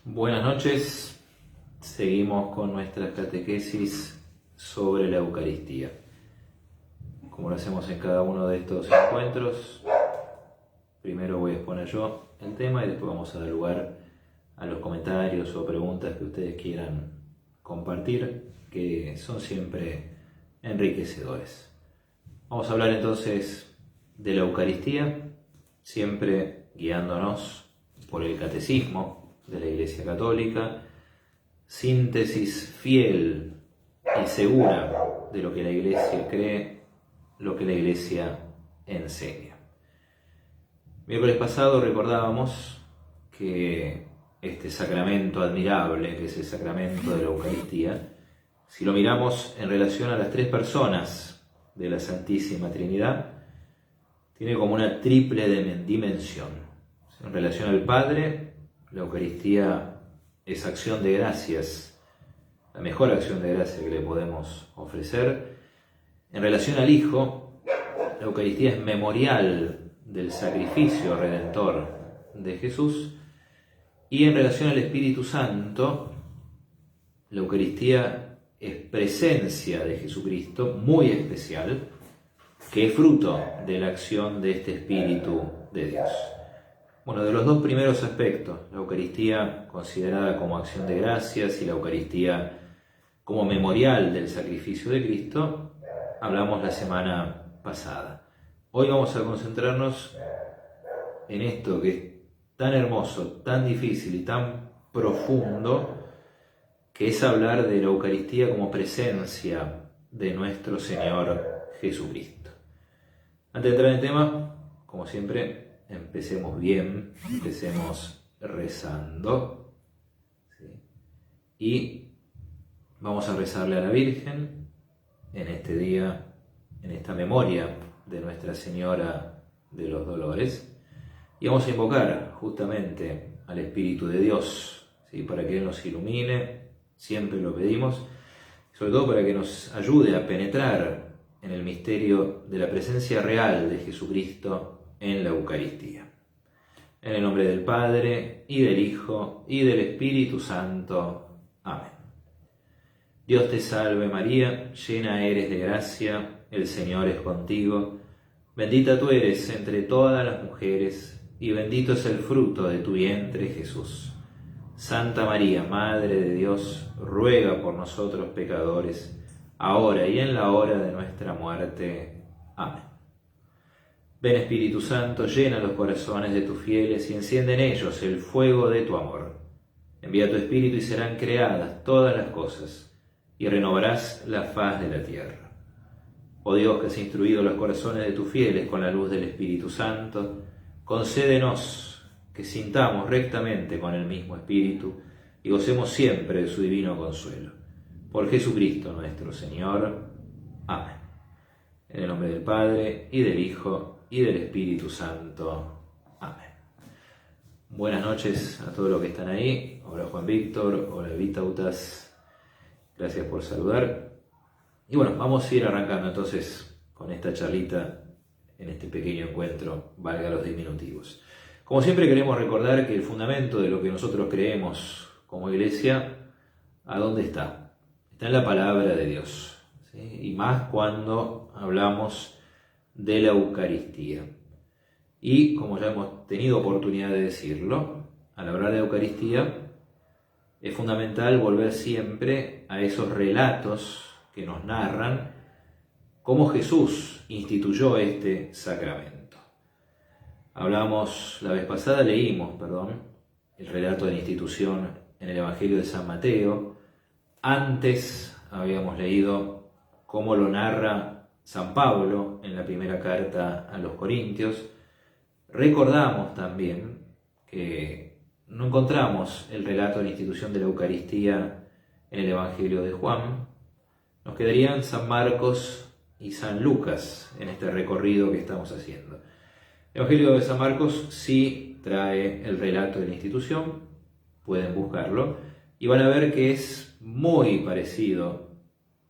Buenas noches, seguimos con nuestras catequesis sobre la Eucaristía. Como lo hacemos en cada uno de estos encuentros, primero voy a exponer yo el tema y después vamos a dar lugar a los comentarios o preguntas que ustedes quieran compartir, que son siempre enriquecedores. Vamos a hablar entonces de la Eucaristía, siempre guiándonos por el Catecismo de la Iglesia Católica, síntesis fiel y segura de lo que la Iglesia cree, lo que la Iglesia enseña. Miércoles pasado recordábamos que este sacramento admirable, que es el sacramento de la Eucaristía, si lo miramos en relación a las tres personas de la Santísima Trinidad, tiene como una triple dimensión. En relación al Padre, la Eucaristía es acción de gracias, la mejor acción de gracias que le podemos ofrecer. En relación al Hijo, la Eucaristía es memorial del sacrificio redentor de Jesús. Y en relación al Espíritu Santo, la Eucaristía es presencia de Jesucristo muy especial, que es fruto de la acción de este Espíritu de Dios. Bueno, de los dos primeros aspectos, la Eucaristía considerada como acción de gracias y la Eucaristía como memorial del sacrificio de Cristo, hablamos la semana pasada. Hoy vamos a concentrarnos en esto que es tan hermoso, tan difícil y tan profundo, que es hablar de la Eucaristía como presencia de nuestro Señor Jesucristo. Antes de entrar en el tema, como siempre, empecemos bien, empecemos rezando, ¿sí? Y vamos a rezarle a la Virgen en este día, en esta memoria de Nuestra Señora de los Dolores, y vamos a invocar justamente al Espíritu de Dios, ¿sí? Para que Él nos ilumine, siempre lo pedimos, sobre todo para que nos ayude a penetrar en el misterio de la presencia real de Jesucristo en la Eucaristía. En el nombre del Padre, y del Hijo, y del Espíritu Santo. Amén. Dios te salve María, llena eres de gracia, el Señor es contigo. Bendita tú eres entre todas las mujeres, y bendito es el fruto de tu vientre, Jesús. Santa María, Madre de Dios, ruega por nosotros pecadores, ahora y en la hora de nuestra muerte. Amén. Ven Espíritu Santo, llena los corazones de tus fieles y enciende en ellos el fuego de tu amor. Envía tu Espíritu y serán creadas todas las cosas, y renovarás la faz de la tierra. Oh Dios, que has instruido los corazones de tus fieles con la luz del Espíritu Santo, concédenos que sintamos rectamente con el mismo Espíritu y gocemos siempre de su divino consuelo. Por Jesucristo nuestro Señor. Amén. En el nombre del Padre, y del Hijo, y del Espíritu Santo. Amén. Buenas noches a todos los que están ahí. Hola Juan Víctor, hola Vitautas. Gracias por saludar. Y bueno, vamos a ir arrancando entonces con esta charlita en este pequeño encuentro, valga los diminutivos. Como siempre queremos recordar que el fundamento de lo que nosotros creemos como Iglesia, ¿a dónde está? Está en la palabra de Dios, ¿sí? Y más cuando hablamos de la Eucaristía. Y como ya hemos tenido oportunidad de decirlo, al hablar de Eucaristía es fundamental volver siempre a esos relatos que nos narran cómo Jesús instituyó este sacramento. Leímos el relato de la institución en el Evangelio de San Mateo. Antes habíamos leído cómo lo narra San Pablo en la primera carta a los Corintios. Recordamos también que no encontramos el relato de la institución de la Eucaristía en el Evangelio de Juan. Nos quedarían San Marcos y San Lucas en este recorrido que estamos haciendo. El Evangelio de San Marcos sí trae el relato de la institución, pueden buscarlo, y van a ver que es muy parecido,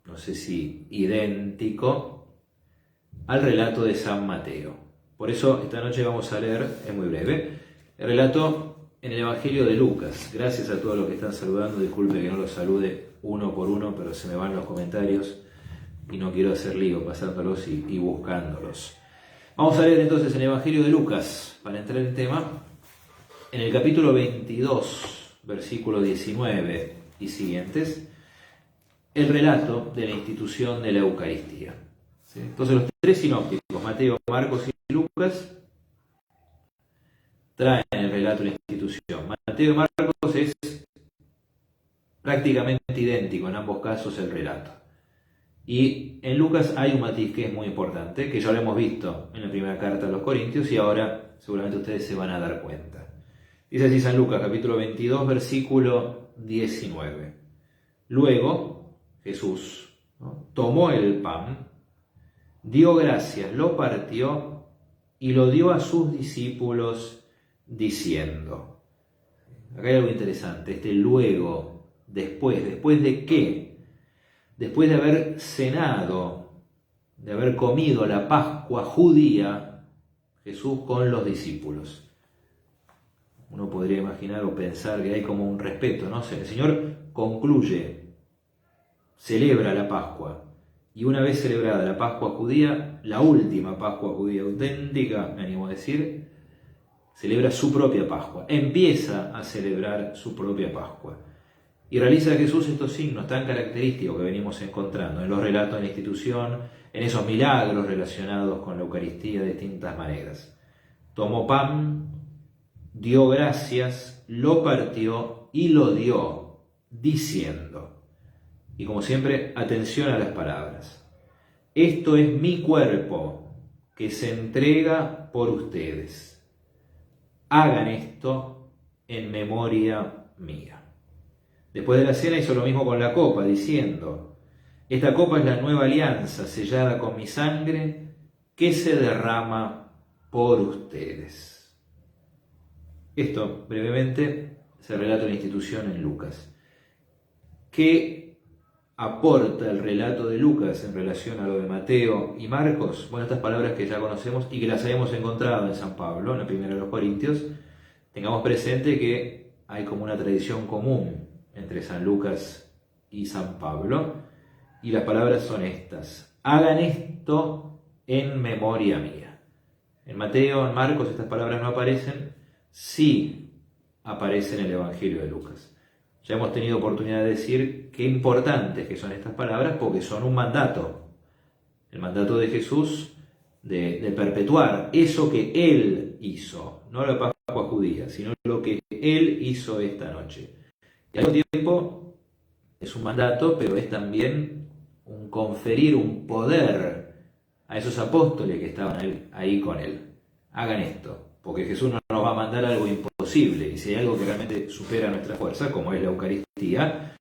no sé si idéntico, al relato de San Mateo. Por eso esta noche vamos a leer, es muy breve, el relato en el Evangelio de Lucas. Gracias a todos los que están saludando. Disculpe que no los salude uno por uno, pero se me van los comentarios y no quiero hacer lío pasándolos y buscándolos. Vamos a leer entonces en el Evangelio de Lucas, para entrar en tema, en el capítulo 22, versículo 19 y siguientes, el relato de la institución de la Eucaristía. ¿Sí? Entonces los tres sinópticos, Mateo, Marcos y Lucas, traen el relato de la institución. Mateo y Marcos es prácticamente idéntico en ambos casos el relato. Y en Lucas hay un matiz que es muy importante, que ya lo hemos visto en la primera carta a los Corintios y ahora seguramente ustedes se van a dar cuenta. Dice así San Lucas, capítulo 22, versículo 19. Luego Jesús, ¿no?, tomó el pan, dio gracias, lo partió y lo dio a sus discípulos diciendo. Acá hay algo interesante, luego, ¿después de qué? Después de haber cenado, de haber comido la Pascua judía, Jesús con los discípulos. Uno podría imaginar o pensar que hay como un respeto, ¿no? El Señor concluye, celebra la Pascua, y una vez celebrada la Pascua judía, la última Pascua judía auténtica, me animo a decir, celebra su propia Pascua, empieza a celebrar su propia Pascua. Y realiza Jesús estos signos tan característicos que venimos encontrando en los relatos de la institución, en esos milagros relacionados con la Eucaristía de distintas maneras. Tomó pan, dio gracias, lo partió y lo dio, diciendo. Y como siempre, atención a las palabras. Esto es mi cuerpo que se entrega por ustedes. Hagan esto en memoria mía. Después de la cena hizo lo mismo con la copa, diciendo, esta copa es la nueva alianza sellada con mi sangre que se derrama por ustedes. Esto, brevemente, se relata en la institución en Lucas. ¿Qué aporta el relato de Lucas en relación a lo de Mateo y Marcos? Bueno, estas palabras que ya conocemos y que las habíamos encontrado en San Pablo, en la primera de los Corintios, tengamos presente que hay como una tradición común entre San Lucas y San Pablo, y las palabras son estas: hagan esto en memoria mía. En Mateo, en Marcos, estas palabras no aparecen, sí aparecen en el Evangelio de Lucas. Ya hemos tenido oportunidad de decir qué importantes que son estas palabras, porque son un mandato. El mandato de Jesús de perpetuar eso que Él hizo, no la Pascua judía, sino lo que Él hizo esta noche. Y al mismo tiempo es un mandato, pero es también un conferir un poder a esos apóstoles que estaban ahí con Él. Hagan esto, porque Jesús no nos va a mandar algo imposible, y si hay algo que realmente supera nuestra fuerza, como es la Eucaristía,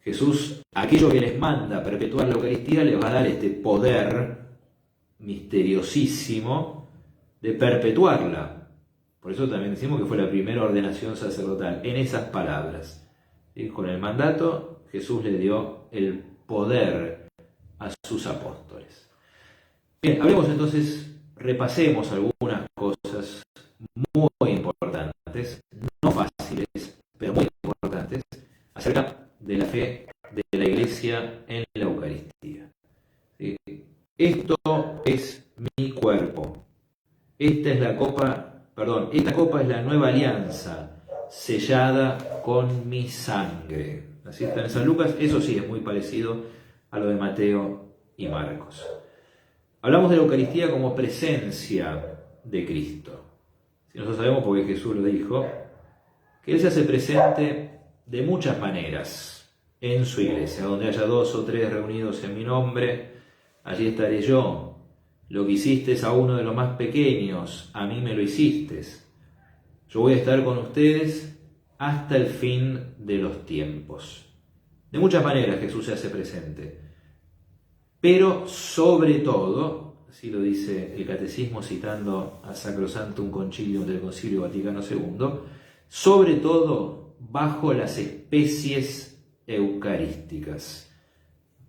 Jesús, aquello que les manda perpetuar la Eucaristía, les va a dar este poder misteriosísimo de perpetuarla. Por eso también decimos que fue la primera ordenación sacerdotal, en esas palabras. ¿Sí? Con el mandato, Jesús le dio el poder a sus apóstoles. Bien, hablemos entonces, repasemos algunas cosas muy importantes, no fáciles, pero muy importantes, acerca de la fe de la Iglesia en la Eucaristía. ¿Sí? Esto es mi cuerpo. Esta copa es la nueva alianza, sellada con mi sangre. Así está en San Lucas, eso sí es muy parecido a lo de Mateo y Marcos. Hablamos de la Eucaristía como presencia de Cristo. Si nosotros sabemos, porque Jesús lo dijo, que Él se hace presente de muchas maneras en su iglesia. Donde haya 2 o 3 reunidos en mi nombre, allí estaré yo. Lo que hiciste a uno de los más pequeños, a mí me lo hiciste. Yo voy a estar con ustedes hasta el fin de los tiempos. De muchas maneras Jesús se hace presente. Pero sobre todo, así lo dice el Catecismo citando a Sacrosanctum Concilium del Concilio Vaticano II, sobre todo bajo las especies eucarísticas.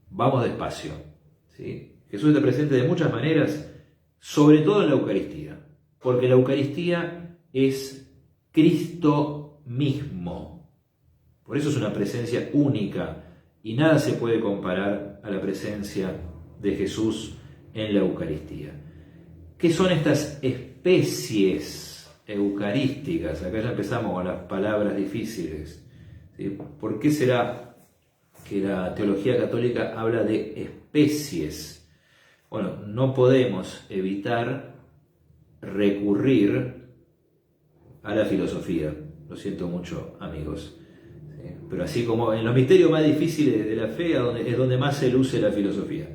Vamos despacio, ¿sí? Jesús está presente de muchas maneras, sobre todo en la Eucaristía, porque la Eucaristía es Cristo mismo. Por eso es una presencia única y nada se puede comparar a la presencia de Jesús en la Eucaristía. ¿Qué son estas especies eucarísticas? Acá ya empezamos con las palabras difíciles. ¿Sí? ¿Por qué será que la teología católica habla de especies? Bueno, no podemos evitar recurrir a la filosofía. Lo siento mucho, amigos. ¿Sí? Pero así como en los misterios más difíciles de la fe es donde más se luce la filosofía.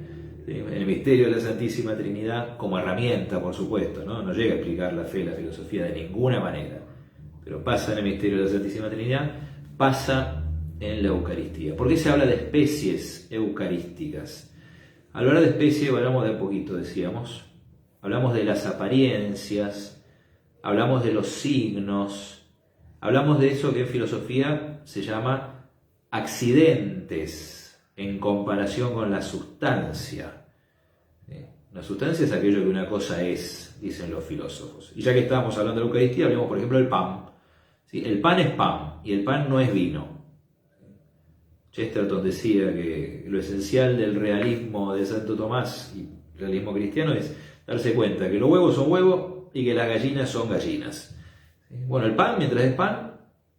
¿Sí? En el misterio de la Santísima Trinidad, como herramienta, por supuesto, no llega a explicar la fe y la filosofía de ninguna manera. Pero pasa en el misterio de la Santísima Trinidad, pasa en la Eucaristía. ¿Por qué se habla de especies eucarísticas? Al hablar de especies hablamos de un poquito, decíamos. Hablamos de las apariencias, hablamos de los signos, hablamos de eso que en filosofía se llama accidentes en comparación con la sustancia. La sustancia es aquello que una cosa es, dicen los filósofos. Y ya que estábamos hablando de la Eucaristía, hablemos por ejemplo del pan. ¿Sí? El pan es pan y el pan no es vino. Chesterton decía que lo esencial del realismo de Santo Tomás y el realismo cristiano es darse cuenta que los huevos son huevos y que las gallinas son gallinas. Bueno, el pan, mientras es pan,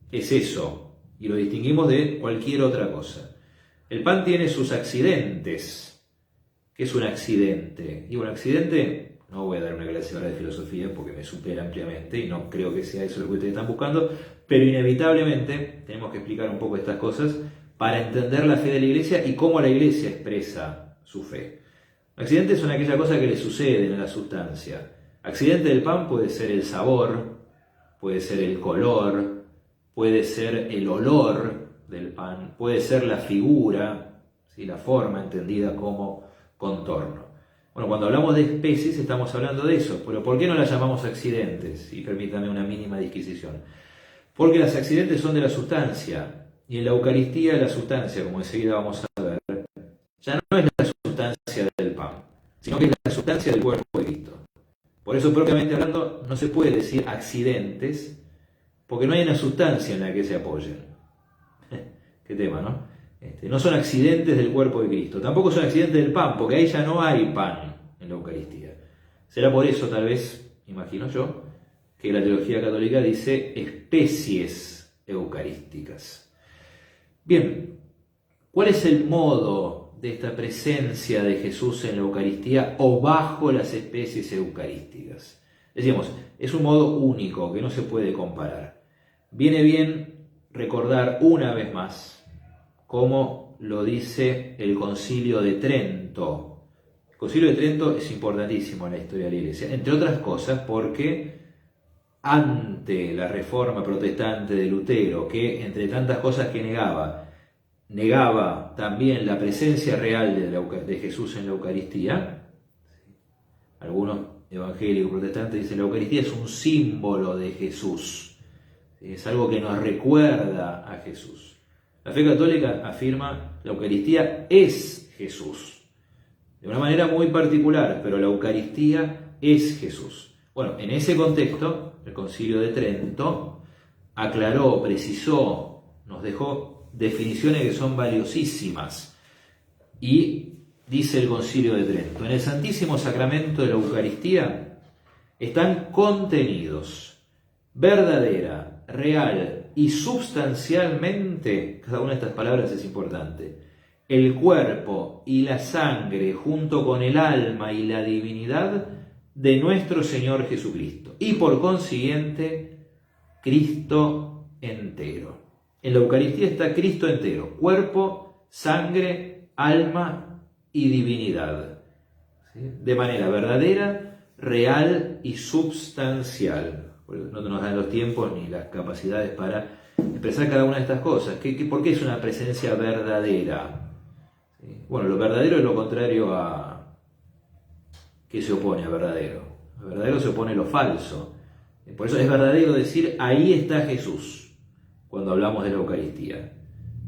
es eso, y lo distinguimos de cualquier otra cosa. El pan tiene sus accidentes. ¿Qué es un accidente? Y un accidente, no voy a dar una clase ahora de filosofía porque me supera ampliamente y no creo que sea eso lo que ustedes están buscando, pero inevitablemente tenemos que explicar un poco estas cosas para entender la fe de la Iglesia y cómo la Iglesia expresa su fe. Accidentes son aquellas cosas que le suceden a la sustancia. Accidente del pan puede ser el sabor, puede ser el color, puede ser el olor del pan, puede ser la figura, ¿sí? La forma entendida como contorno. Bueno, cuando hablamos de especies estamos hablando de eso, pero ¿por qué no las llamamos accidentes? Y permítame una mínima disquisición. Porque los accidentes son de la sustancia, y en la Eucaristía la sustancia, como enseguida vamos a ver, ya no es la sustancia del pan, sino que es la sustancia del cuerpo de Cristo. Por eso, propiamente hablando, no se puede decir accidentes, porque no hay una sustancia en la que se apoyen. Qué tema, ¿no? No son accidentes del cuerpo de Cristo. Tampoco son accidentes del pan, porque ahí ya no hay pan en la Eucaristía. Será por eso, tal vez, imagino yo, que la teología católica dice especies eucarísticas. Bien, ¿cuál es el modo de esta presencia de Jesús en la Eucaristía o bajo las especies eucarísticas? Decíamos, es un modo único que no se puede comparar. Viene bien recordar una vez más cómo lo dice el Concilio de Trento. El Concilio de Trento es importantísimo en la historia de la Iglesia, entre otras cosas porque ante la reforma protestante de Lutero, que entre tantas cosas que negaba también la presencia real de Jesús en la Eucaristía. Algunos evangélicos protestantes dicen que la Eucaristía es un símbolo de Jesús, es algo que nos recuerda a Jesús. La fe católica afirma que la Eucaristía es Jesús, de una manera muy particular, pero la Eucaristía es Jesús. Bueno, en ese contexto, el Concilio de Trento aclaró, precisó, nos dejó definiciones que son valiosísimas. Y dice el Concilio de Trento, en el Santísimo Sacramento de la Eucaristía están contenidos verdadera, real y substancialmente, cada una de estas palabras es importante, el cuerpo y la sangre junto con el alma y la divinidad de nuestro Señor Jesucristo. Y por consiguiente, Cristo entero. En la Eucaristía está Cristo entero, cuerpo, sangre, alma y divinidad. ¿Sí? De manera verdadera, real y substancial. No nos dan los tiempos ni las capacidades para expresar cada una de estas cosas. ¿Por qué es una presencia verdadera? ¿Sí? Bueno, lo verdadero es lo contrario a... ¿Qué se opone a verdadero? A verdadero se opone lo falso. Por eso es verdadero decir, ahí está Jesús, cuando hablamos de la Eucaristía.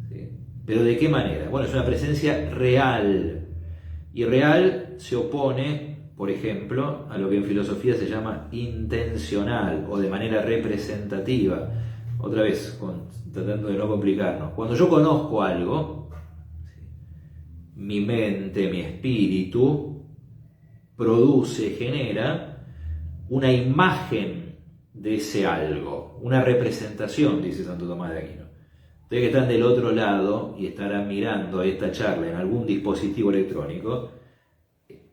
¿Sí? ¿Pero de qué manera? Bueno, es una presencia real. Y real se opone por ejemplo, a lo que en filosofía se llama intencional o de manera representativa. Otra vez, tratando de no complicarnos. Cuando yo conozco algo, mi mente, mi espíritu, produce, genera una imagen de ese algo, una representación, dice Santo Tomás de Aquino. Ustedes que están del otro lado y estarán mirando esta charla en algún dispositivo electrónico,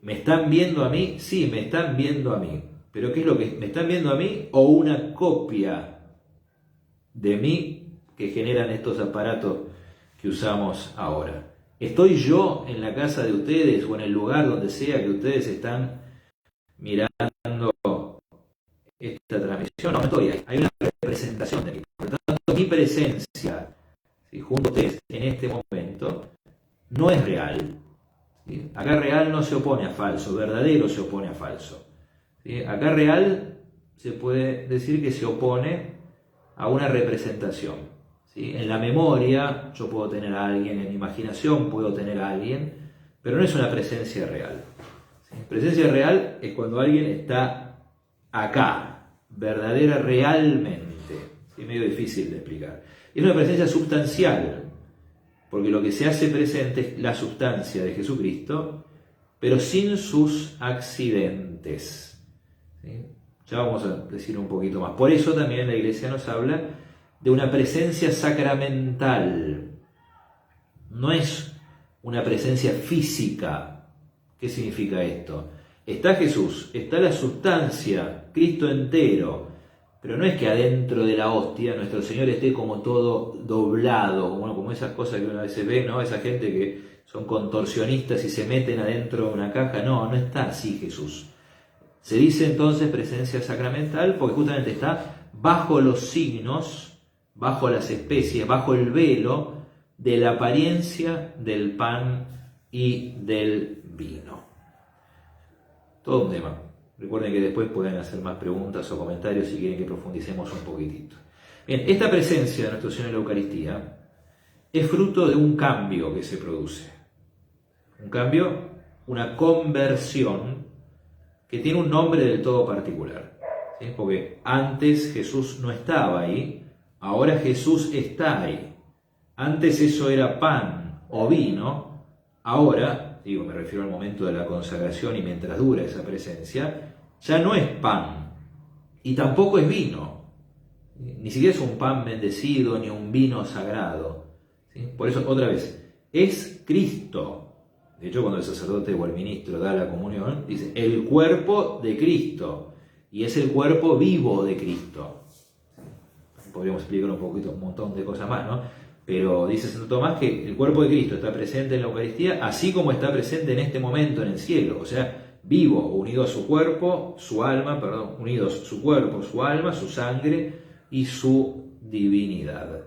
¿me están viendo a mí? Sí, me están viendo a mí. ¿Pero qué es lo que me están viendo a mí? O una copia de mí que generan estos aparatos que usamos ahora. ¿Estoy yo en la casa de ustedes o en el lugar donde sea que ustedes están mirando esta transmisión? No, no estoy ahí. Hay una representación de mí. Por lo tanto, mi presencia, ¿sí?, junto a ustedes en este momento no es real. ¿Sí? Acá real no se opone a falso, verdadero se opone a falso. ¿Sí? Acá real se puede decir que se opone a una representación. ¿Sí? En la memoria yo puedo tener a alguien, en mi imaginación puedo tener a alguien, pero no es una presencia real. ¿Sí? Presencia real es cuando alguien está acá, verdadera realmente. ¿Sí? Medio difícil de explicar. Es una presencia sustancial, porque lo que se hace presente es la sustancia de Jesucristo, pero sin sus accidentes. ¿Sí? Ya vamos a decir un poquito más. Por eso también la Iglesia nos habla de una presencia sacramental. No es una presencia física. ¿Qué significa esto? Está Jesús, está la sustancia, Cristo entero, pero no es que adentro de la hostia nuestro Señor esté como todo doblado, como esas cosas que una vez se ve, ¿no? Esa gente que son contorsionistas y se meten adentro de una caja. No, no está así Jesús. Se dice entonces presencia sacramental porque justamente está bajo los signos, bajo las especies, bajo el velo de la apariencia del pan y del vino. Todo un tema. Recuerden que después pueden hacer más preguntas o comentarios si quieren que profundicemos un poquitito. Bien, esta presencia de nuestro Señor en la Eucaristía es fruto de un cambio que se produce. Un cambio, una conversión que tiene un nombre del todo particular. ¿Sí? Porque antes Jesús no estaba ahí, ahora Jesús está ahí. Antes eso era pan o vino, ahora, me refiero al momento de la consagración y mientras dura esa presencia, ya no es pan y tampoco es vino. Ni siquiera es un pan bendecido ni un vino sagrado. ¿Sí? Por eso, otra vez, es Cristo. De hecho, cuando el sacerdote o el ministro da la comunión, dice el cuerpo de Cristo, y es el cuerpo vivo de Cristo. Podríamos explicar un montón de cosas más, ¿no? Pero dice Santo Tomás que el cuerpo de Cristo está presente en la Eucaristía, así como está presente en este momento en el cielo, o sea, vivo, unido a su cuerpo, su alma, unidos su cuerpo, su alma, su sangre y su divinidad.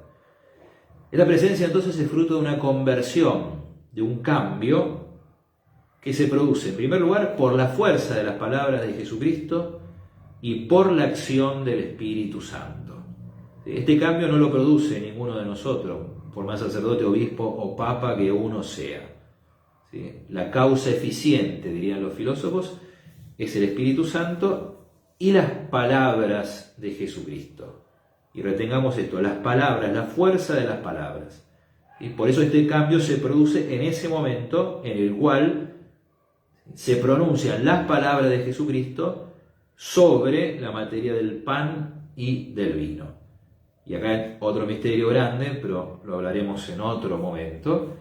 Esta presencia entonces es fruto de una conversión, de un cambio que se produce en primer lugar por la fuerza de las palabras de Jesucristo y por la acción del Espíritu Santo. Este cambio no lo produce ninguno de nosotros, por más sacerdote, obispo o papa que uno sea. ¿Sí? La causa eficiente, dirían los filósofos, es el Espíritu Santo y las palabras de Jesucristo. Y retengamos esto, las palabras, la fuerza de las palabras. Y por eso este cambio se produce en ese momento en el cual se pronuncian las palabras de Jesucristo sobre la materia del pan y del vino. Y acá hay otro misterio grande, pero lo hablaremos en otro momento,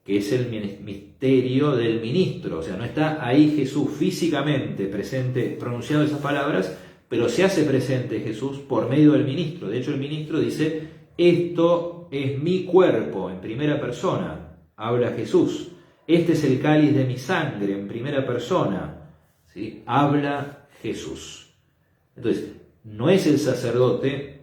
que es el misterio del ministro. O sea, no está ahí Jesús físicamente presente pronunciando esas palabras, pero se hace presente Jesús por medio del ministro. De hecho, el ministro dice, esto es mi cuerpo, en primera persona, habla Jesús. Este es el cáliz de mi sangre, en primera persona, ¿sí? Habla Jesús. Entonces, no es el sacerdote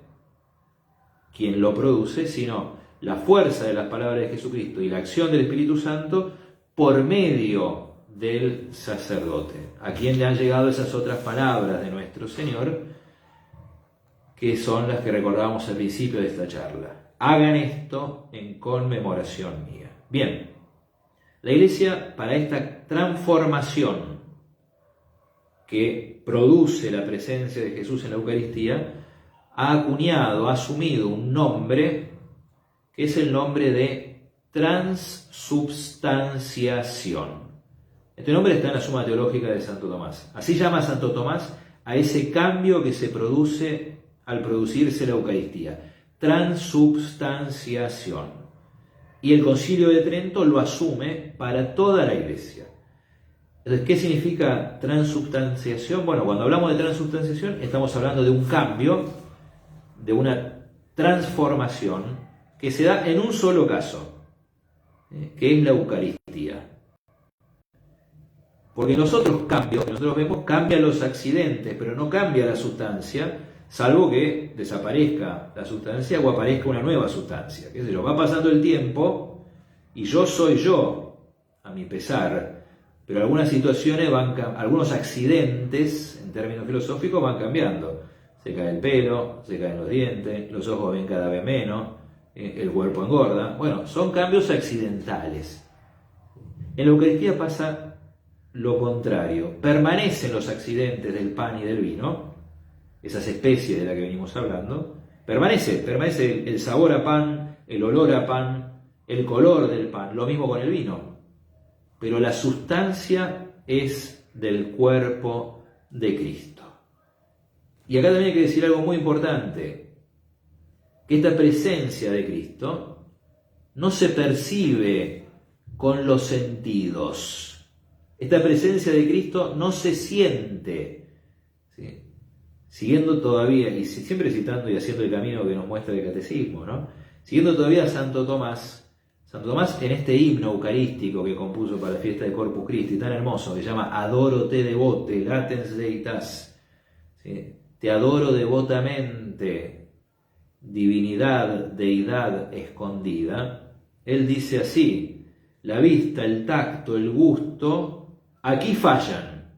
quien lo produce, sino la fuerza de las palabras de Jesucristo y la acción del Espíritu Santo por medio del sacerdote, a quien le han llegado esas otras palabras de nuestro Señor, que son las que recordábamos al principio de esta charla. Hagan esto en conmemoración mía. Bien, la Iglesia, para esta transformación que produce la presencia de Jesús en la Eucaristía, ha acuñado, ha asumido un nombre que es el nombre de transubstanciación. Este nombre está en la Suma Teológica de Santo Tomás. Así llama Santo Tomás a ese cambio que se produce al producirse la Eucaristía. Transubstanciación. Y el Concilio de Trento lo asume para toda la Iglesia. Entonces, ¿qué significa transubstanciación? Bueno, cuando hablamos de transubstanciación estamos hablando de un cambio, de una transformación que se da en un solo caso, que es la Eucaristía. Porque en los otros cambios que nosotros vemos cambian los accidentes, pero no cambia la sustancia, salvo que desaparezca la sustancia o aparezca una nueva sustancia. ¿Qué sé yo? Va pasando el tiempo y yo soy yo, a mi pesar, pero algunas situaciones algunos accidentes, en términos filosóficos, van cambiando. Se cae el pelo, se caen los dientes, los ojos ven cada vez menos, el cuerpo engorda. Bueno, son cambios accidentales. En la Eucaristía pasa lo contrario. Permanecen los accidentes del pan y del vino, esas especies de las que venimos hablando. Permanece el sabor a pan, el olor a pan, el color del pan, lo mismo con el vino. Pero la sustancia es del cuerpo de Cristo. Y acá también hay que decir algo muy importante, que esta presencia de Cristo no se percibe con los sentidos. Esta presencia de Cristo no se siente. ¿Sí? Siguiendo todavía, y siempre citando y haciendo el camino que nos muestra el catecismo, ¿no? Siguiendo todavía a Santo Tomás en este himno eucarístico que compuso para la fiesta de Corpus Christi, tan hermoso, que se llama Adoro te devote, latens deitas. ¿Sí? Te adoro devotamente, divinidad, deidad escondida. Él dice así: la vista, el tacto, el gusto, aquí fallan.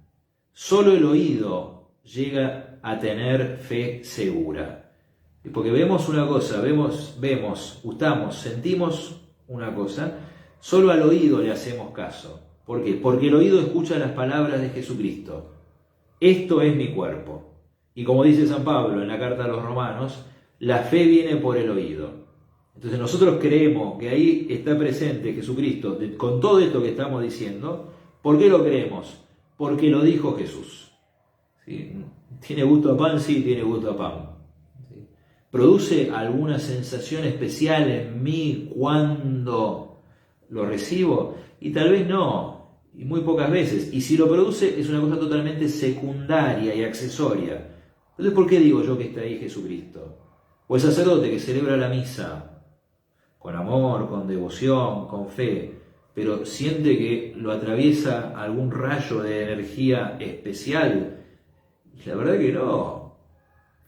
Solo el oído llega a tener fe segura. Porque vemos una cosa, vemos, gustamos, sentimos una cosa, solo al oído le hacemos caso. ¿Por qué? Porque el oído escucha las palabras de Jesucristo. Esto es mi cuerpo. Y como dice San Pablo en la carta a los Romanos, la fe viene por el oído. Entonces nosotros creemos que ahí está presente Jesucristo con todo esto que estamos diciendo. ¿Por qué lo creemos? Porque lo dijo Jesús. ¿Sí? ¿Tiene gusto a pan? Sí, tiene gusto a pan. ¿Sí? ¿Produce alguna sensación especial en mí cuando lo recibo? Y tal vez no, y muy pocas veces. Y si lo produce es una cosa totalmente secundaria y accesoria. Entonces, ¿por qué digo yo que está ahí Jesucristo? O el sacerdote que celebra la misa con amor, con devoción, con fe, pero siente que lo atraviesa algún rayo de energía especial. Y la verdad que no.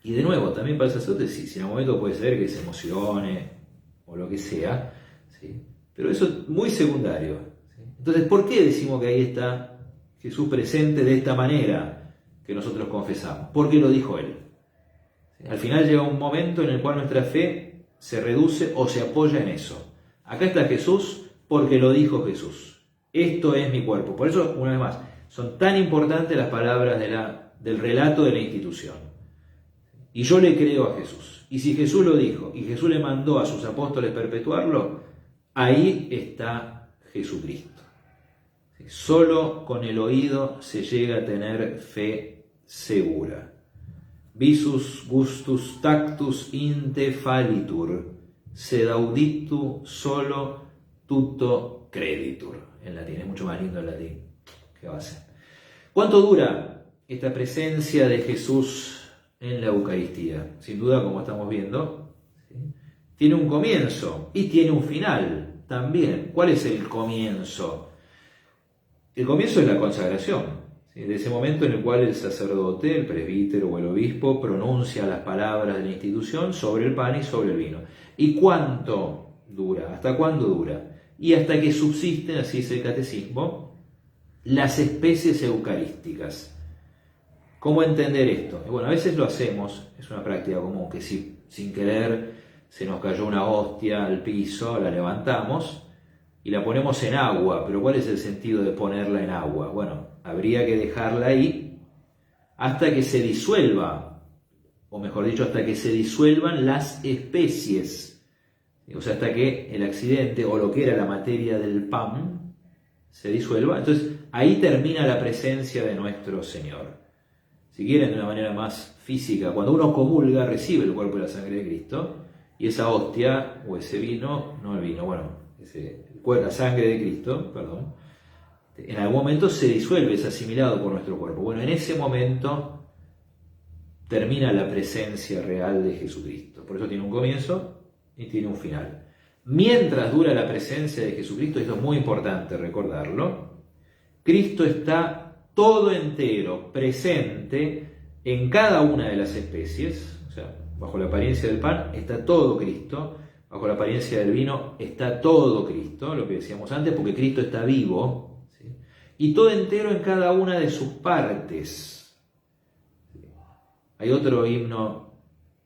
Y de nuevo, también para el sacerdote, si en algún momento puede ser que se emocione o lo que sea, ¿sí? Pero eso es muy secundario. ¿Sí? Entonces, ¿por qué decimos que ahí está Jesús presente de esta manera que nosotros confesamos? Porque lo dijo Él. ¿Sí? Al final llega un momento en el cual nuestra fe se reduce o se apoya en eso. Acá está Jesús porque lo dijo Jesús. Esto es mi cuerpo. Por eso, una vez más, son tan importantes las palabras del relato de la institución. Y yo le creo a Jesús. Y si Jesús lo dijo y Jesús le mandó a sus apóstoles perpetuarlo, ahí está Jesucristo. Solo con el oído se llega a tener fe segura. Visus gustus tactus inte fallitur, sed auditu solo tutto creditur. En latín, es mucho más lindo el latín. ¿Qué va a ser? ¿Cuánto dura esta presencia de Jesús en la Eucaristía? Sin duda, como estamos viendo, ¿sí? Tiene un comienzo y tiene un final también. ¿Cuál es el comienzo? El comienzo es la consagración, ¿sí? De ese momento en el cual el sacerdote, el presbítero o el obispo pronuncia las palabras de la institución sobre el pan y sobre el vino. ¿Y cuánto dura? ¿Hasta cuándo dura? Y hasta que subsisten, así dice el catecismo, las especies eucarísticas. ¿Cómo entender esto? Bueno, a veces lo hacemos, es una práctica común, que si sin querer se nos cayó una hostia al piso, la levantamos y la ponemos en agua. Pero ¿cuál es el sentido de ponerla en agua? Bueno, habría que dejarla ahí hasta que se disuelva, o mejor dicho, hasta que se disuelvan las especies. O sea, hasta que el accidente o lo que era la materia del pan se disuelva. Entonces, ahí termina la presencia de nuestro Señor. Si quieren, de una manera más física, cuando uno comulga, recibe el cuerpo y la sangre de Cristo, y esa hostia, o ese vino, no el vino, bueno, la sangre de Cristo, perdón, en algún momento se disuelve, es asimilado por nuestro cuerpo. Bueno, en ese momento termina la presencia real de Jesucristo. Por eso tiene un comienzo y tiene un final. Mientras dura la presencia de Jesucristo, esto es muy importante recordarlo, Cristo está todo entero presente en cada una de las especies. O sea, bajo la apariencia del pan está todo Cristo, bajo la apariencia del vino está todo Cristo, lo que decíamos antes, porque Cristo está vivo, ¿sí? Y todo entero en cada una de sus partes. ¿Sí? Hay otro himno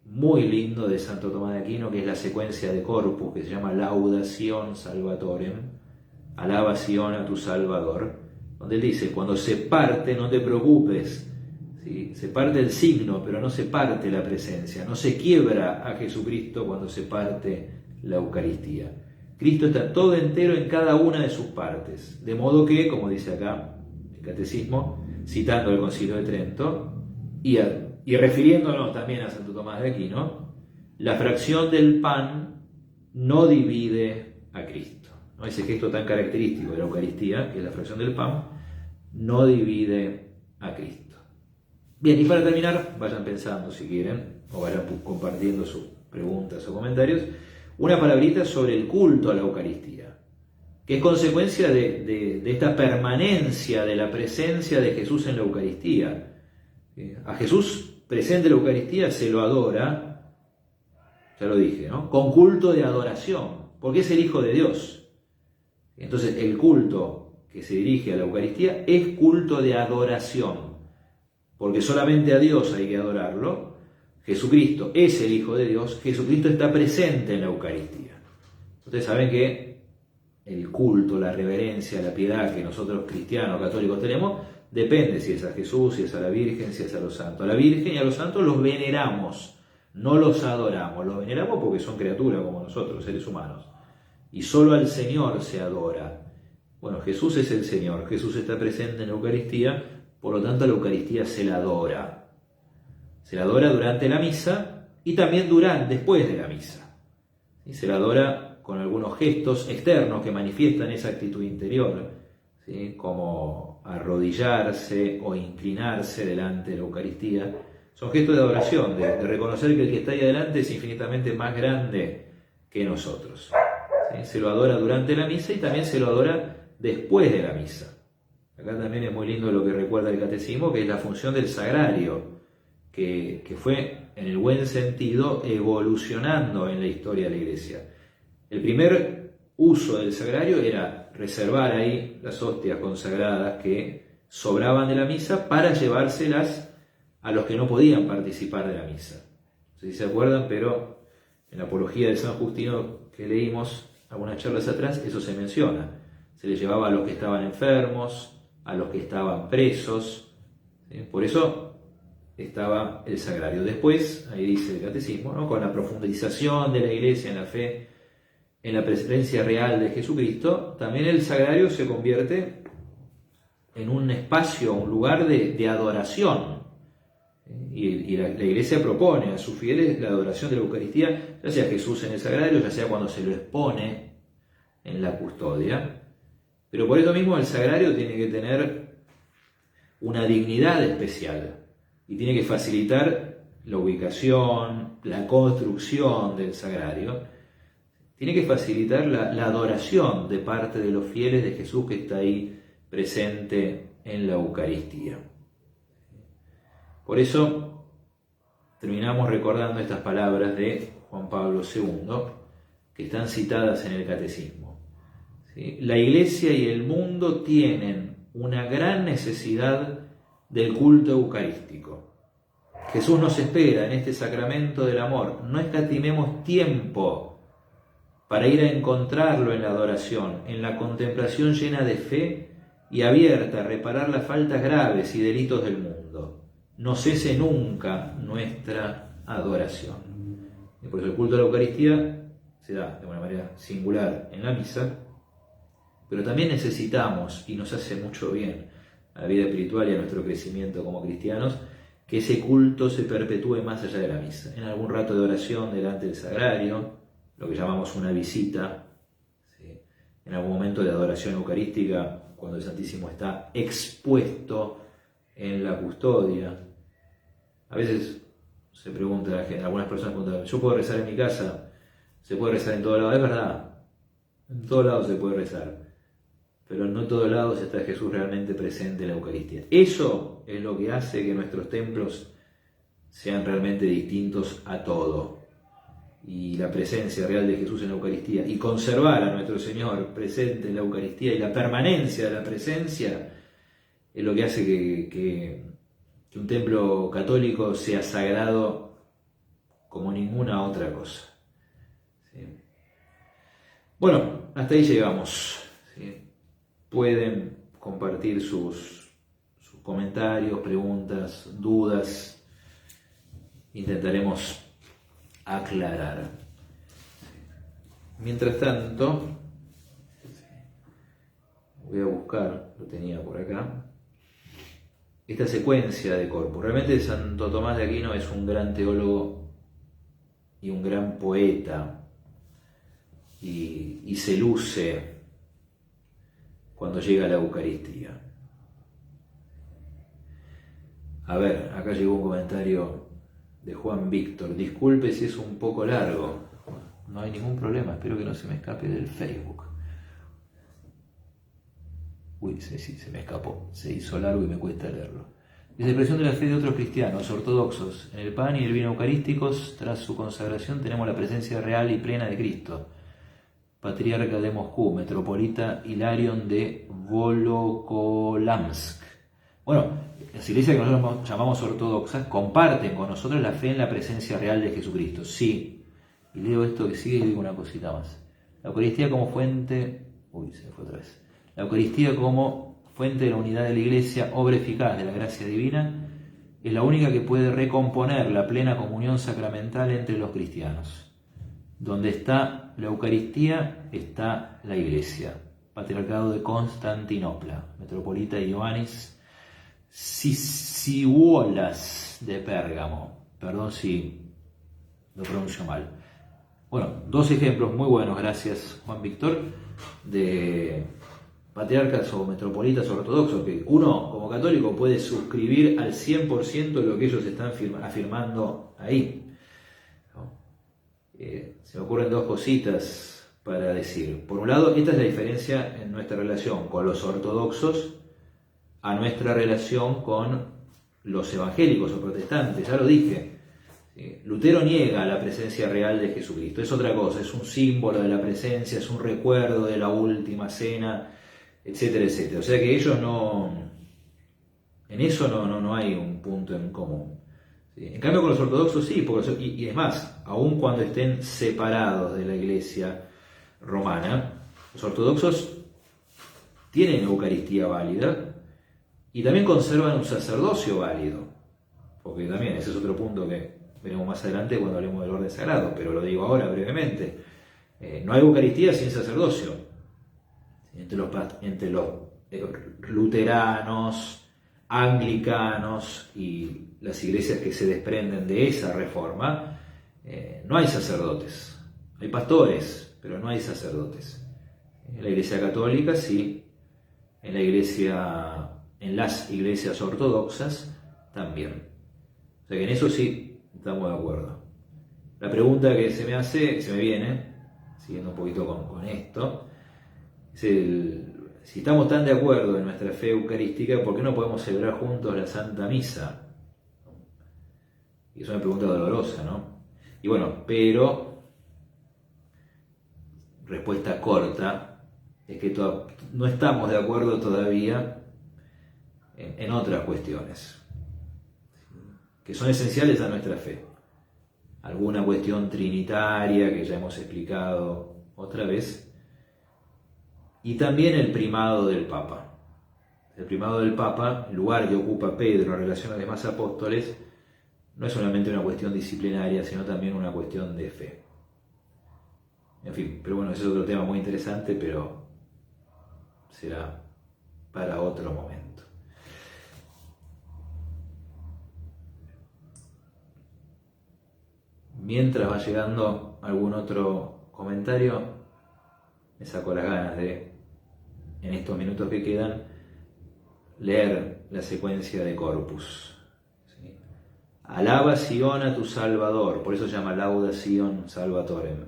muy lindo de Santo Tomás de Aquino, que es la secuencia de Corpus, que se llama Laudación Salvatorem, alabación a tu Salvador, donde él dice, cuando se parte no te preocupes, ¿sí? Se parte el signo, pero no se parte la presencia, no se quiebra a Jesucristo cuando se parte la Eucaristía. Cristo está todo entero en cada una de sus partes, de modo que, como dice acá el Catecismo, citando el Concilio de Trento, y refiriéndonos también a Santo Tomás de Aquino, la fracción del pan no divide a Cristo, ¿no? Ese gesto tan característico de la Eucaristía, que es la fracción del pan, no divide a Cristo. Bien, y para terminar, vayan pensando si quieren, o vayan compartiendo sus preguntas o comentarios, una palabrita sobre el culto a la Eucaristía, que es consecuencia de esta permanencia de la presencia de Jesús en la Eucaristía. A Jesús presente en la Eucaristía se lo adora, ya lo dije, ¿no? Con culto de adoración, porque es el Hijo de Dios. Entonces el culto que se dirige a la Eucaristía es culto de adoración, porque solamente a Dios hay que adorarlo. Jesucristo es el Hijo de Dios, Jesucristo está presente en la Eucaristía. Ustedes saben que el culto, la reverencia, la piedad que nosotros cristianos, católicos tenemos, depende si es a Jesús, si es a la Virgen, si es a los santos. A la Virgen y a los santos los veneramos, no los adoramos. Los veneramos porque son criaturas como nosotros, seres humanos. Y solo al Señor se adora. Bueno, Jesús es el Señor, Jesús está presente en la Eucaristía, por lo tanto a la Eucaristía se la adora. Se la adora durante la misa y también después de la misa. Y se la adora con algunos gestos externos que manifiestan esa actitud interior, ¿sí? Como arrodillarse o inclinarse delante de la Eucaristía. Son gestos de adoración, de reconocer que el que está ahí adelante es infinitamente más grande que nosotros. ¿Sí? Se lo adora durante la misa y también se lo adora después de la misa. Acá también es muy lindo lo que recuerda el Catecismo, que es la función del sagrario, que fue, en el buen sentido, evolucionando en la historia de la Iglesia. El primer uso del sagrario era reservar ahí las hostias consagradas que sobraban de la misa para llevárselas a los que no podían participar de la misa. No sé si se acuerdan, pero en la apología de San Justino que leímos algunas charlas atrás, eso se menciona. Se les llevaba a los que estaban enfermos, a los que estaban presos, ¿sí? Por eso estaba el sagrario. Después, ahí dice el Catecismo, ¿no? Con la profundización de la Iglesia en la fe, en la presencia real de Jesucristo, también el sagrario se convierte en un espacio, un lugar de adoración. Y la Iglesia propone a sus fieles la adoración de la Eucaristía, ya sea Jesús en el sagrario, ya sea cuando se lo expone en la custodia. Pero por eso mismo el sagrario tiene que tener una dignidad especial y tiene que facilitar la ubicación, la construcción del sagrario. Tiene que facilitar la adoración de parte de los fieles de Jesús que está ahí presente en la Eucaristía. Por eso terminamos recordando estas palabras de Juan Pablo II, que están citadas en el Catecismo. ¿Sí? La Iglesia y el mundo tienen una gran necesidad del culto eucarístico. Jesús nos espera en este sacramento del amor. No escatimemos tiempo para ir a encontrarlo en la adoración, en la contemplación llena de fe y abierta a reparar las faltas graves y delitos del mundo. no cese nunca nuestra adoración. Y por eso el culto a la Eucaristía se da de una manera singular en la misa, pero también necesitamos, y nos hace mucho bien a la vida espiritual y a nuestro crecimiento como cristianos, que ese culto se perpetúe más allá de la misa. En algún rato de oración delante del sagrario, lo que llamamos una visita, ¿sí? En algún momento de adoración eucarística, cuando el Santísimo está expuesto en la custodia. A veces se pregunta a la gente, algunas personas preguntan, ¿yo puedo rezar en mi casa? ¿Se puede rezar en todo lado? Es verdad, en todos lados se puede rezar, pero no en todos lados está Jesús realmente presente en la Eucaristía. Eso es lo que hace que nuestros templos sean realmente distintos a todo. Y la presencia real de Jesús en la Eucaristía y conservar a nuestro Señor presente en la Eucaristía y la permanencia de la presencia es lo que hace que un templo católico sea sagrado como ninguna otra cosa. ¿Sí? Bueno, hasta ahí llegamos. ¿Sí? Pueden compartir sus comentarios, preguntas, dudas. Intentaremos aclarar. Mientras tanto, voy a buscar, lo tenía por acá, esta secuencia de Corpus. Realmente Santo Tomás de Aquino es un gran teólogo y un gran poeta, y se luce cuando llega a la Eucaristía. A ver, acá llegó un comentario de Juan Víctor. Disculpe si es un poco largo. No hay ningún problema, espero que no se me escape del Facebook. Uy, sí, se me escapó. Se hizo largo y me cuesta leerlo. Dice: expresión de la fe de otros cristianos ortodoxos. En el pan y el vino eucarísticos, tras su consagración, tenemos la presencia real y plena de Cristo. Patriarca de Moscú, metropolita Hilarion de Volokolamsk. Bueno, las iglesias que nosotros llamamos ortodoxas comparten con nosotros la fe en la presencia real de Jesucristo. Sí, y leo esto que sigue y digo una cosita más. La Eucaristía como fuente... Uy, se me fue otra vez. La Eucaristía como fuente de la unidad de la Iglesia, obra eficaz de la gracia divina, es la única que puede recomponer la plena comunión sacramental entre los cristianos. Donde está la Eucaristía, está la Iglesia. Patriarcado de Constantinopla, metropolita Ioannis Sisiuolas de Pérgamo. Perdón si lo pronuncio mal. Bueno, dos ejemplos muy buenos, gracias Juan Víctor, de patriarcas o metropolitas ortodoxos, que uno como católico puede suscribir al 100% lo que ellos están afirmando ahí. Se me ocurren dos cositas para decir. Por un lado, esta es la diferencia en nuestra relación con los ortodoxos a nuestra relación con los evangélicos o protestantes. Ya lo dije. Lutero niega la presencia real de Jesucristo. Es otra cosa, es un símbolo de la presencia, es un recuerdo de la última cena, etcétera, etcétera. O sea que ellos en eso no hay un punto en común. ¿Sí? En cambio con los ortodoxos sí, y es más, aun cuando estén separados de la Iglesia romana, los ortodoxos tienen Eucaristía válida y también conservan un sacerdocio válido, porque también ese es otro punto que veremos más adelante cuando hablemos del orden sagrado, pero lo digo ahora brevemente. No hay Eucaristía sin sacerdocio. Entre los luteranos, anglicanos y las iglesias que se desprenden de esa reforma, no hay sacerdotes. Hay pastores, pero no hay sacerdotes. En la Iglesia católica sí, en las iglesias ortodoxas también. O sea que en eso sí estamos de acuerdo. La pregunta que se me viene, siguiendo un poquito con esto, es si estamos tan de acuerdo en nuestra fe eucarística, ¿por qué no podemos celebrar juntos la Santa Misa? Y es una pregunta dolorosa, ¿no? Y bueno, pero, respuesta corta, es que no estamos de acuerdo todavía en otras cuestiones que son esenciales a nuestra fe. Alguna cuestión trinitaria que ya hemos explicado otra vez, y también el primado del Papa. El primado del Papa, el lugar que ocupa Pedro en relación a los demás apóstoles, no es solamente una cuestión disciplinaria, sino también una cuestión de fe. En fin, pero bueno, ese es otro tema muy interesante, pero será para otro momento. Mientras va llegando algún otro comentario, me saco las ganas de, en estos minutos que quedan, leer la secuencia de Corpus. ¿Sí? Alaba Sion a tu Salvador, por eso se llama Lauda Sion Salvatorem.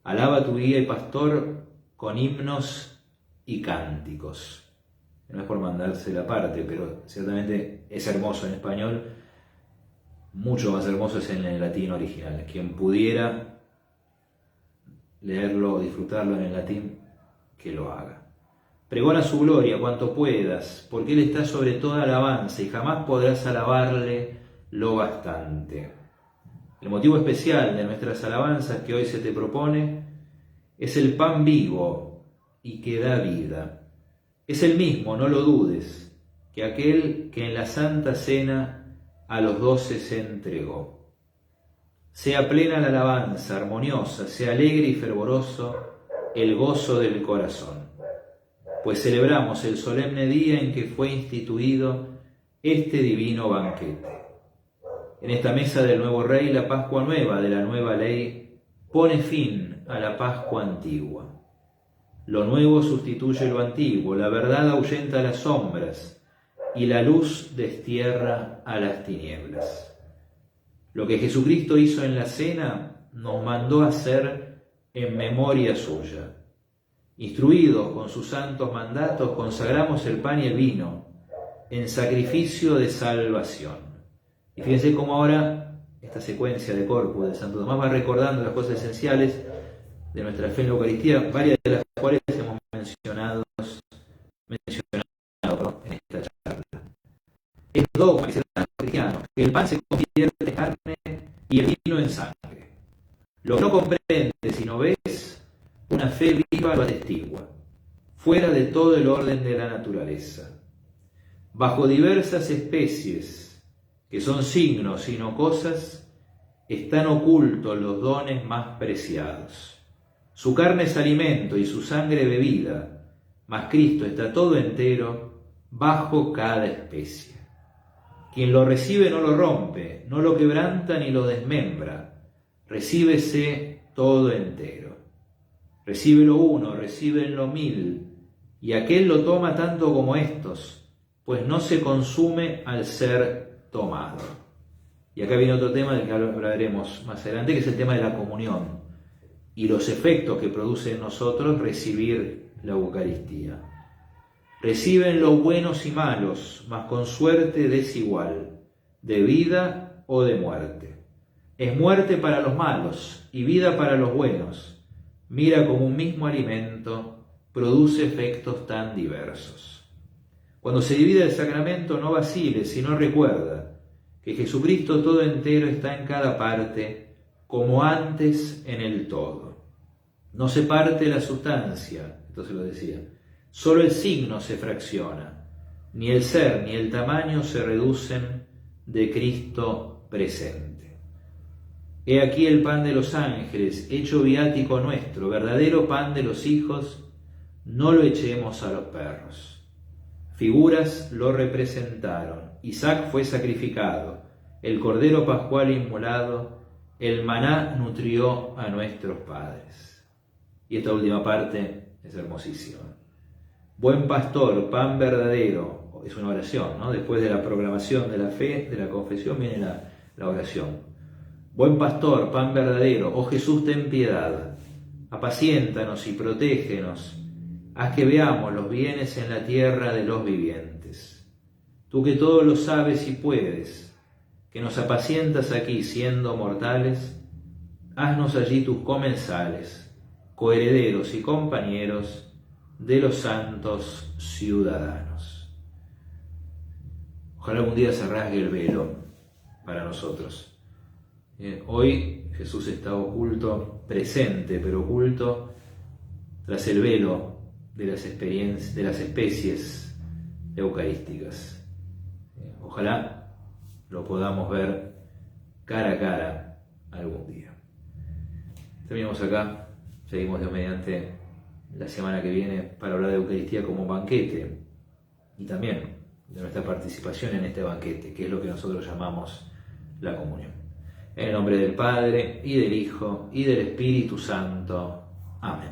Alaba a tu guía y pastor con himnos y cánticos. No es por mandarse la parte, pero ciertamente es hermoso en español. Mucho más hermoso es en el latín original. Quien pudiera leerlo o disfrutarlo en el latín, que lo haga. Pregona su gloria cuanto puedas, porque Él está sobre toda alabanza y jamás podrás alabarle lo bastante. El motivo especial de nuestras alabanzas que hoy se te propone es el pan vivo y que da vida. Es el mismo, no lo dudes, que aquel que en la Santa Cena a los 12 se entregó. Sea plena la alabanza, armoniosa, sea alegre y fervoroso el gozo del corazón, pues celebramos el solemne día en que fue instituido este divino banquete. En esta mesa del nuevo Rey, la Pascua nueva de la nueva ley pone fin a la Pascua antigua. Lo nuevo sustituye lo antiguo, la verdad ahuyenta las sombras, y la luz destierra a las tinieblas. Lo que Jesucristo hizo en la cena nos mandó hacer en memoria suya. Instruidos con sus santos mandatos, consagramos el pan y el vino en sacrificio de salvación. Y fíjense cómo ahora esta secuencia de Corpus de Santo Tomás va recordando las cosas esenciales de nuestra fe en la Eucaristía, varias de las cuales hemos mencionado en esta charla. Es dogma cristiano, que el pan se convierte en carne y el vino en sangre. Lo que no comprendes y no ves, una fe viva lo atestigua, fuera de todo el orden de la naturaleza. Bajo diversas especies, que son signos y no cosas, están ocultos los dones más preciados. Su carne es alimento y su sangre bebida, mas Cristo está todo entero bajo cada especie. Quien lo recibe no lo rompe, no lo quebranta ni lo desmembra, recíbese todo entero. Recíbelo uno, recíbenlo 1000, y aquel lo toma tanto como estos, pues no se consume al ser tomado. Y acá viene otro tema del que hablaremos más adelante, que es el tema de la comunión y los efectos que produce en nosotros recibir la Eucaristía. Reciben los buenos y malos, mas con suerte desigual, de vida o de muerte. Es muerte para los malos y vida para los buenos. Mira cómo un mismo alimento produce efectos tan diversos. Cuando se divide el sacramento, no vaciles, sino recuerda que Jesucristo todo entero está en cada parte, como antes en el todo. No se parte la sustancia, esto se lo decía, solo el signo se fracciona, ni el ser ni el tamaño se reducen de Cristo presente. He aquí el pan de los ángeles, hecho viático nuestro, verdadero pan de los hijos, no lo echemos a los perros. Figuras lo representaron, Isaac fue sacrificado, el cordero pascual inmolado, el maná nutrió a nuestros padres. Y esta última parte es hermosísima. Buen pastor, pan verdadero, es una oración, ¿no? Después de la proclamación de la fe, de la confesión, viene la oración. Buen pastor, pan verdadero, oh Jesús, ten piedad, apaciéntanos y protégenos, haz que veamos los bienes en la tierra de los vivientes. Tú que todo lo sabes y puedes, que nos apacientas aquí siendo mortales, haznos allí tus comensales, coherederos y compañeros de los santos ciudadanos. Ojalá algún día se rasgue el velo para nosotros. Hoy Jesús está oculto, presente, pero oculto tras el velo de las experiencias, de las especies eucarísticas. Ojalá lo podamos ver cara a cara algún día. Terminamos acá, seguimos Dios mediante la semana que viene para hablar de Eucaristía como banquete y también de nuestra participación en este banquete, que es lo que nosotros llamamos la comunión. En el nombre del Padre, y del Hijo, y del Espíritu Santo. Amén.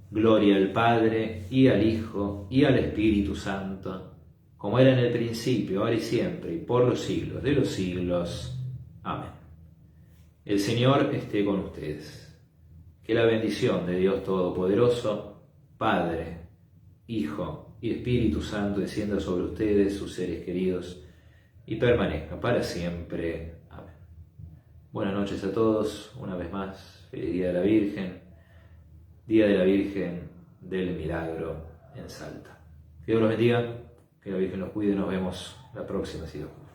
Gloria al Padre, y al Hijo, y al Espíritu Santo, como era en el principio, ahora y siempre, y por los siglos de los siglos. Amén. El Señor esté con ustedes. Que la bendición de Dios Todopoderoso, Padre, Hijo y Espíritu Santo descienda sobre ustedes, sus seres queridos, y permanezca para siempre. Amén. Buenas noches a todos, una vez más, feliz Día de la Virgen, Día de la Virgen del Milagro en Salta. Que Dios los bendiga, que la Virgen los cuide, nos vemos la próxima, si Dios quiere.